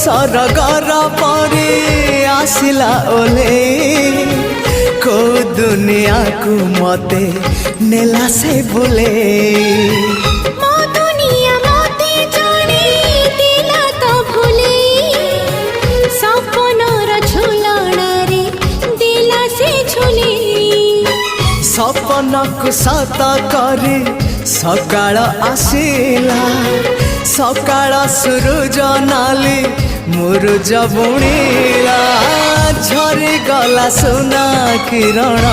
सरगर परे आसिला ओले को दुनिया को मते नेला से बोले सपन को सत करे सकाळ आसिला सकाळ सूरज नाली मुरुज बुणीला झरी गला सोना किरण।